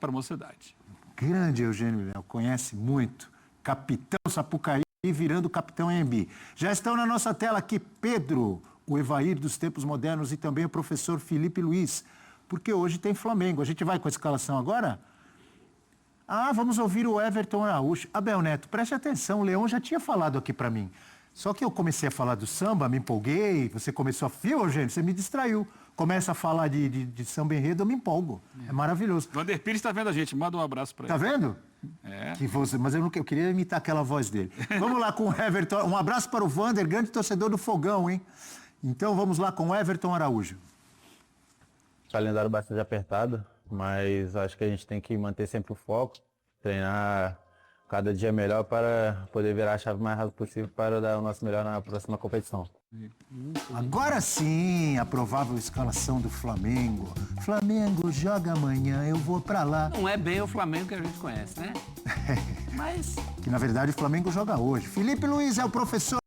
para a Mocidade. Grande Eugênio Leão, conhece muito. Capitão Sapucaí virando capitão Anhembi. Já estão na nossa tela aqui Pedro, o Evair dos tempos modernos e também o professor Felipe Luiz, porque hoje tem Flamengo. A gente vai com a escalação agora? Vamos ouvir o Everton Araújo. Abel Neto, preste atenção, o Leão já tinha falado aqui para mim. Só que eu comecei a falar do samba, me empolguei, você começou a... Eugênio, você me distraiu. Começa a falar de samba enredo, eu me empolgo. É maravilhoso. Vander Pires está vendo a gente, manda um abraço para ele. Tá vendo? É. Mas eu queria imitar aquela voz dele. Vamos lá com o Everton. Um abraço para o Vander, grande torcedor do Fogão, hein? Então vamos lá com o Everton Araújo. Calendário bastante apertado, mas acho que a gente tem que manter sempre o foco, treinar cada dia melhor para poder virar a chave o mais rápido possível para dar o nosso melhor na próxima competição. Agora sim, a provável escalação do Flamengo. Flamengo joga amanhã, eu vou pra lá. Não é bem o Flamengo que a gente conhece, né? Mas... Que na verdade o Flamengo joga hoje. Felipe Luiz é o professor.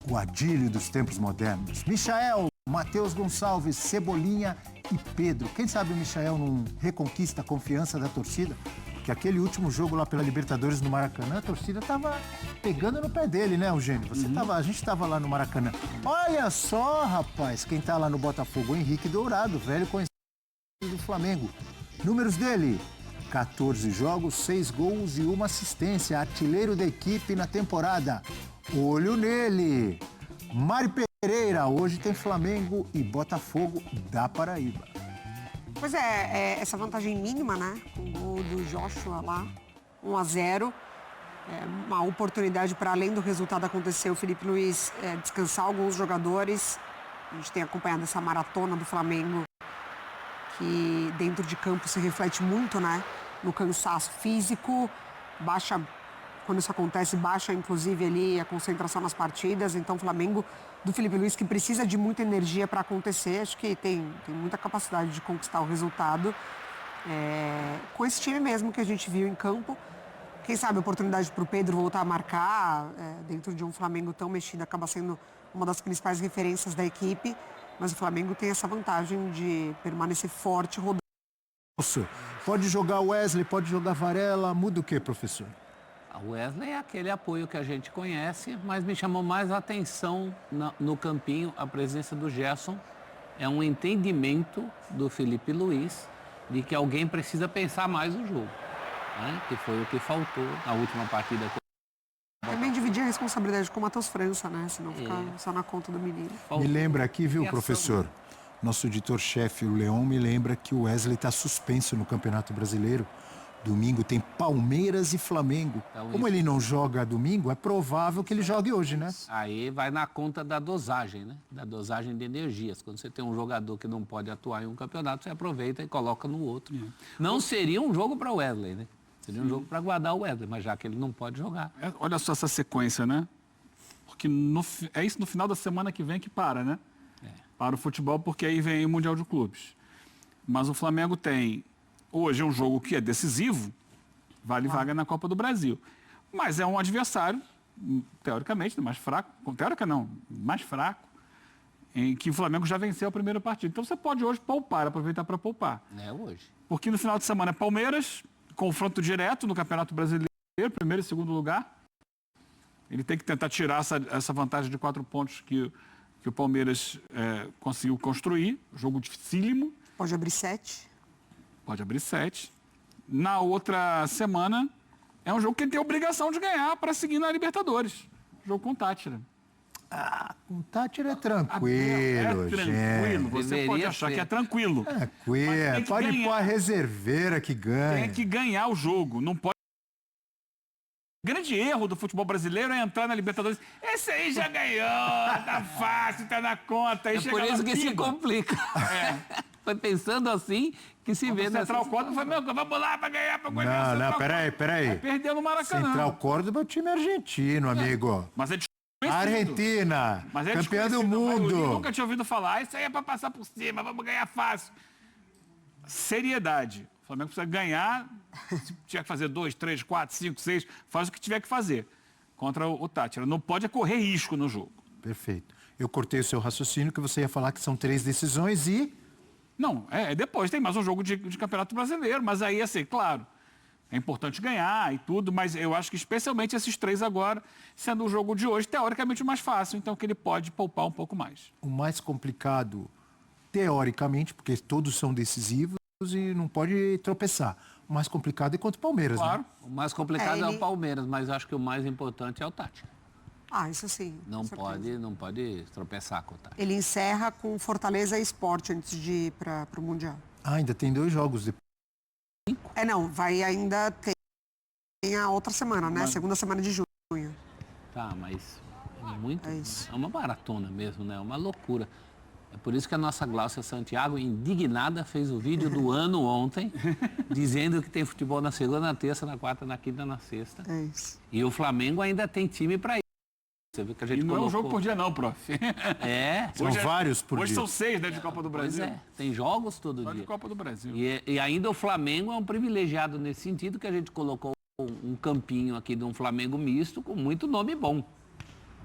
O Adílio dos tempos modernos. Michael, Matheus Gonçalves, Cebolinha e Pedro. Quem sabe o Michael não reconquista a confiança da torcida? Que aquele último jogo lá pela Libertadores no Maracanã, a torcida tava pegando no pé dele, né, Eugênio? A gente tava lá no Maracanã. Olha só, rapaz, quem tá lá no Botafogo, o Henrique Dourado, velho conhecido do Flamengo. Números dele, 14 jogos, 6 gols e 1 assistência, artilheiro da equipe na temporada. Olho nele! Mário Pereira, hoje tem Flamengo e Botafogo da Paraíba. Pois é, essa vantagem mínima, né? Com o gol do Joshua lá, 1-0. Uma oportunidade para, além do resultado acontecer, o Felipe Luiz descansar alguns jogadores. A gente tem acompanhado essa maratona do Flamengo, que dentro de campo se reflete muito, né? No cansaço físico, baixa, quando isso acontece, baixa inclusive ali a concentração nas partidas. Então o Flamengo do Felipe Luiz, que precisa de muita energia para acontecer, acho que tem muita capacidade de conquistar o resultado. Com esse time mesmo que a gente viu em campo, quem sabe a oportunidade para o Pedro voltar a marcar dentro de um Flamengo tão mexido acaba sendo uma das principais referências da equipe, mas o Flamengo tem essa vantagem de permanecer forte, rodando. Pode jogar Wesley, pode jogar Varela, muda o quê, professor? O Wesley é aquele apoio que a gente conhece, mas me chamou mais a atenção no campinho a presença do Gerson. É um entendimento do Felipe Luiz de que alguém precisa pensar mais no jogo, né? Que foi o que faltou na última partida. Também dividir a responsabilidade com o Matheus França, né? Senão ficar só na conta do menino. Me lembra aqui, viu, professor? Nosso editor-chefe, o Leão, me lembra que o Wesley está suspenso no Campeonato Brasileiro. Domingo tem Palmeiras e Flamengo. Como ele não joga domingo, é provável que ele jogue hoje, né? Aí vai na conta da dosagem, né? Da dosagem de energias. Quando você tem um jogador que não pode atuar em um campeonato, você aproveita e coloca no outro. Não seria um jogo para o Wesley, né? Seria um jogo para guardar o Wesley, mas já que ele não pode jogar. Olha só essa sequência, né? Porque é isso no final da semana que vem que para, né? Para o futebol, porque aí vem o Mundial de Clubes. Mas o Flamengo tem... Hoje é um jogo que é decisivo, vale vaga na Copa do Brasil. Mas é um adversário, teoricamente, mais fraco, mais fraco, em que o Flamengo já venceu a primeira partida. Então você pode hoje poupar, aproveitar para poupar. Hoje. Porque no final de semana é Palmeiras, confronto direto no Campeonato Brasileiro, primeiro e segundo lugar. Ele tem que tentar tirar essa vantagem de 4 pontos que o Palmeiras conseguiu construir. Jogo dificílimo. Pode abrir 7. Pode abrir 7. Na outra semana, é um jogo que ele tem obrigação de ganhar para seguir na Libertadores. Jogo com o Tátira. Com o Tátira é tranquilo, tranquilo. Você pode achar que é tranquilo. Tranquilo. Pode pôr a reserveira que ganha. Tem que ganhar o jogo. Não pode... O grande erro do futebol brasileiro é entrar na Libertadores. Esse aí já ganhou, tá fácil, tá na conta. Aí por isso que se complica. Foi pensando assim que se vê... Central Córdoba foi, vamos lá pra ganhar, pra ganhar. Não, peraí. Perdeu no Maracanã. Central Córdoba é o time argentino, amigo. Mas é Argentina, mas campeã do mundo. Eu nunca tinha ouvido falar, isso aí é pra passar por cima, vamos ganhar fácil. Seriedade. O Flamengo precisa ganhar, se tiver que fazer 2, 3, 4, 5, 6, faz o que tiver que fazer contra o Tátira. Não pode correr risco no jogo. Perfeito. Eu cortei o seu raciocínio, que você ia falar que são 3 decisões e... Não, depois tem mais um jogo de Campeonato Brasileiro, mas aí, assim, claro, é importante ganhar e tudo, mas eu acho que especialmente esses 3 agora, sendo o jogo de hoje, teoricamente o mais fácil, então que ele pode poupar um pouco mais. O mais complicado, teoricamente, porque todos são decisivos e não pode tropeçar. O mais complicado é contra o Palmeiras, Claro. né? O mais complicado é o Palmeiras, mas acho que o mais importante é o Tati. Isso sim. Não com certeza. pode tropeçar com o Tati. Ele encerra com Fortaleza e Sport antes de ir para o Mundial. Ainda tem 2 jogos depois. Não, vai ainda ter a outra semana, né? Segunda semana de junho. Tá, mas é muito. É isso. É uma maratona mesmo, né? É uma loucura. É por isso que a nossa Gláucia Santiago, indignada, fez o vídeo do ano ontem, dizendo que tem futebol na segunda, na terça, na quarta, na quinta, na sexta. É isso. E o Flamengo ainda tem time para ir. Você viu que a gente E não colocou... é um jogo por dia não, prof. São vários por hoje dia. são 6, né, de Copa do Pois Brasil. é, tem jogos todo Só de dia. Copa do Brasil. E ainda o Flamengo é um privilegiado nesse sentido, que a gente colocou um campinho aqui de um Flamengo misto com muito nome bom.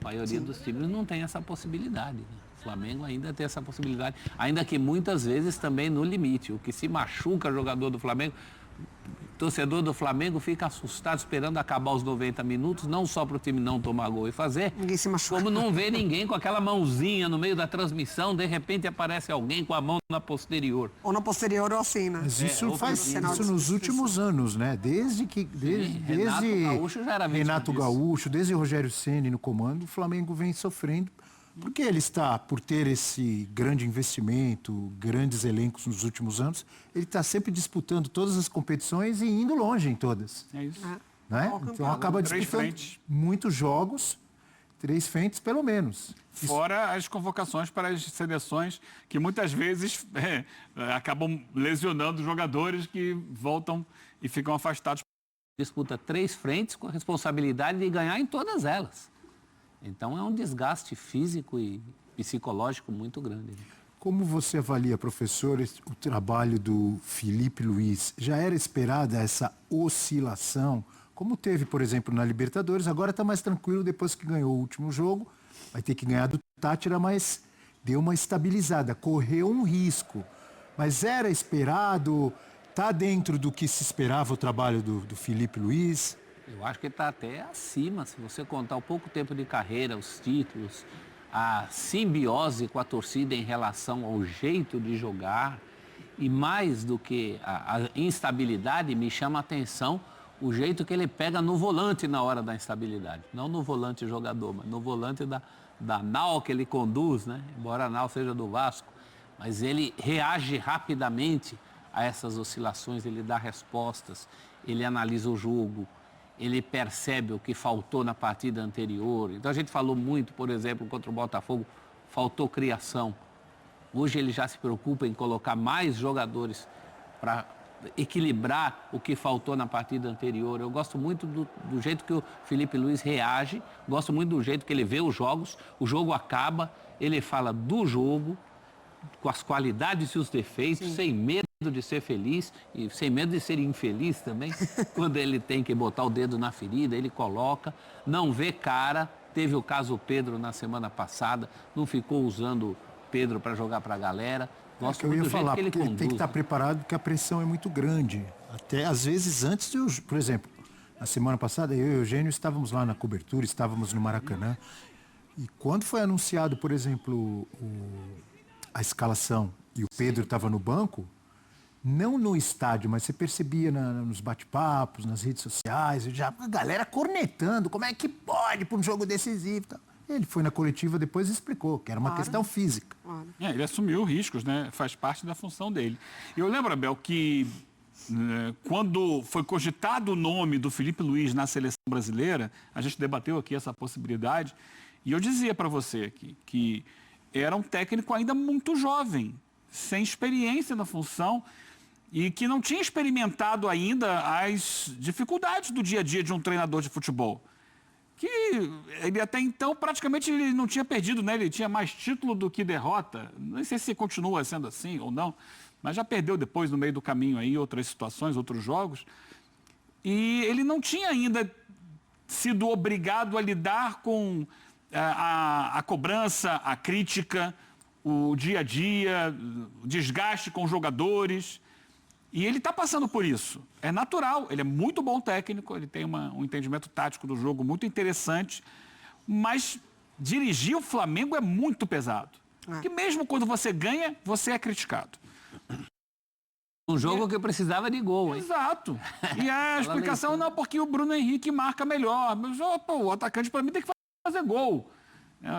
A maioria dos times não tem essa possibilidade, né? O Flamengo ainda tem essa possibilidade, ainda que muitas vezes também no limite. O que se machuca jogador do Flamengo, torcedor do Flamengo fica assustado esperando acabar os 90 minutos, não só para o time não tomar gol e fazer, Ninguém se machuca. como não vê ninguém com aquela mãozinha no meio da transmissão, de repente aparece alguém com a mão na posterior. Ou na posterior ou assim, né? Mas isso ou faz sinal de isso nos suspensão. últimos anos, né? Desde Renato Gaúcho já era vítima Renato disso. Gaúcho, desde o Rogério Ceni no comando, o Flamengo vem sofrendo. Porque ele está, por ter esse grande investimento, grandes elencos nos últimos anos, ele está sempre disputando todas as competições e indo longe em todas. É isso. Né? Ó, Então acaba 3 disputando frentes. muitos jogos, 3 frentes pelo menos. Fora as convocações para as seleções, que muitas vezes acabam lesionando jogadores que voltam e ficam afastados. Disputa 3 frentes com a responsabilidade de ganhar em todas elas. Então é um desgaste físico e psicológico muito grande. Como você avalia, professor, o trabalho do Filipe Luiz? Já era esperada essa oscilação? Como teve, por exemplo, na Libertadores, agora está mais tranquilo depois que ganhou o último jogo. Vai ter que ganhar do Tátira, mas deu uma estabilizada, correu um risco. Mas era esperado, está dentro do que se esperava o trabalho do Filipe Luiz? Eu acho que ele está até acima, se você contar o pouco tempo de carreira, os títulos, a simbiose com a torcida em relação ao jeito de jogar e mais do que a instabilidade, me chama a atenção o jeito que ele pega no volante na hora da instabilidade. Não no volante jogador, mas no volante da nau que ele conduz, né? Embora a nau seja do Vasco, mas ele reage rapidamente a essas oscilações, ele dá respostas, ele analisa o jogo, ele percebe o que faltou na partida anterior. Então a gente falou muito, por exemplo, contra o Botafogo, faltou criação. Hoje ele já se preocupa em colocar mais jogadores para equilibrar o que faltou na partida anterior. Eu gosto muito do jeito que o Filipe Luiz reage, gosto muito do jeito que ele vê os jogos, o jogo acaba, ele fala do jogo, com as qualidades e os defeitos, sem medo de ser feliz e sem medo de ser infeliz também. Quando ele tem que botar o dedo na ferida, ele coloca, não vê cara. Teve o caso Pedro na semana passada, não ficou usando Pedro para jogar para a galera. Gosto eu muito ia do jeito falar, que ele porque conduz. tem que estar preparado porque a pressão é muito grande. Até às vezes antes de, por exemplo, na semana passada eu e o Eugênio estávamos lá na cobertura, estávamos no Maracanã. E quando foi anunciado, por exemplo, a escalação e o Pedro estava no banco, não no estádio, mas você percebia nos bate-papos, nas redes sociais, a galera cornetando, como é que pode para um jogo decisivo. Tal. Ele foi na coletiva depois e explicou que era uma questão física. Ele assumiu riscos, né? Faz parte da função dele. Eu lembro, Abel, que quando foi cogitado o nome do Filipe Luiz na seleção brasileira, a gente debateu aqui essa possibilidade, e eu dizia para você que era um técnico ainda muito jovem, sem experiência na função, e que não tinha experimentado ainda as dificuldades do dia a dia de um treinador de futebol. Que ele até então praticamente ele não tinha perdido, né? Ele tinha mais título do que derrota. Não sei se continua sendo assim ou não, mas já perdeu depois no meio do caminho aí outras situações, outros jogos. E ele não tinha ainda sido obrigado a lidar com a cobrança, a crítica, o dia a dia, o desgaste com os jogadores. E ele está passando por isso. É natural, ele é muito bom técnico, ele tem um entendimento tático do jogo muito interessante, mas dirigir o Flamengo é muito pesado. Porque mesmo quando você ganha, você é criticado. Um jogo que precisava de gol, hein? Exato. E a explicação não, porque o Bruno Henrique marca melhor. Mas o atacante, para mim, tem que fazer gol.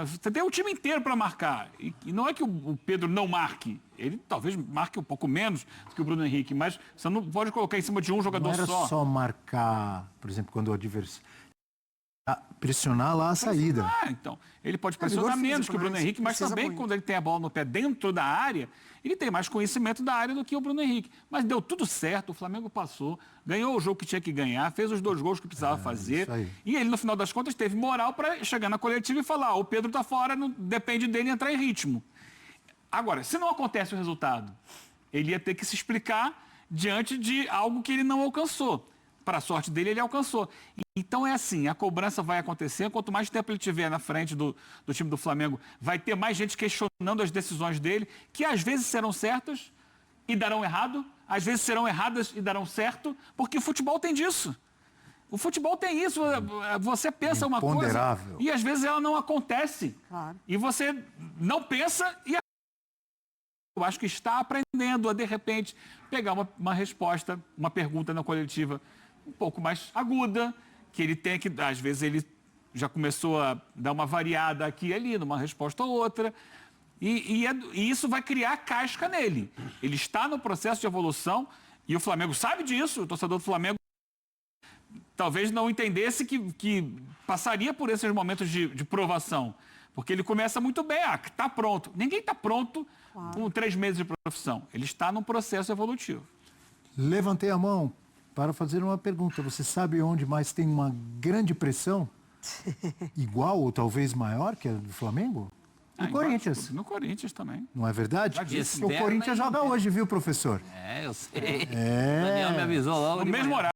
Você tem o time inteiro para marcar. E não é que o Pedro não marque. Ele talvez marque um pouco menos do que o Bruno Henrique, mas você não pode colocar em cima de um jogador Não era só marcar, por exemplo, quando o adversário... pressionar lá a saída. Então, ele pode pressionar menos que o Bruno Henrique, mas também muito. Quando ele tem a bola no pé dentro da área, ele tem mais conhecimento da área do que o Bruno Henrique. Mas deu tudo certo, o Flamengo passou, ganhou o jogo que tinha que ganhar, fez os 2 gols que precisava fazer. E ele, no final das contas, teve moral para chegar na coletiva e falar, o Pedro está fora, não depende dele entrar em ritmo. Agora, se não acontece o resultado, ele ia ter que se explicar diante de algo que ele não alcançou. Para a sorte dele, ele alcançou. Então é assim, a cobrança vai acontecer, quanto mais tempo ele tiver na frente do time do Flamengo, vai ter mais gente questionando as decisões dele, que às vezes serão certas e darão errado, às vezes serão erradas e darão certo, porque o futebol tem disso. O futebol tem isso, você pensa uma coisa e às vezes ela não acontece. Claro. E você não pensa e eu acho que está aprendendo a, de repente, pegar uma resposta, uma pergunta na coletiva um pouco mais aguda, que ele tem que, às vezes ele já começou a dar uma variada aqui e ali, numa resposta ou outra, e isso vai criar casca nele. Ele está no processo de evolução e o Flamengo sabe disso, o torcedor do Flamengo talvez não entendesse que passaria por esses momentos de provação, porque ele começa muito bem, está pronto. Ninguém está pronto com 3 meses de profissão, ele está num processo evolutivo. Levantei a mão para fazer uma pergunta. Você sabe onde mais tem uma grande pressão? Igual ou talvez maior que a do Flamengo? No Corinthians. No Corinthians também. Não é verdade? Externa, O Corinthians joga hoje, viu, professor? Eu sei. É. O Daniel me avisou logo. No mesmo horário.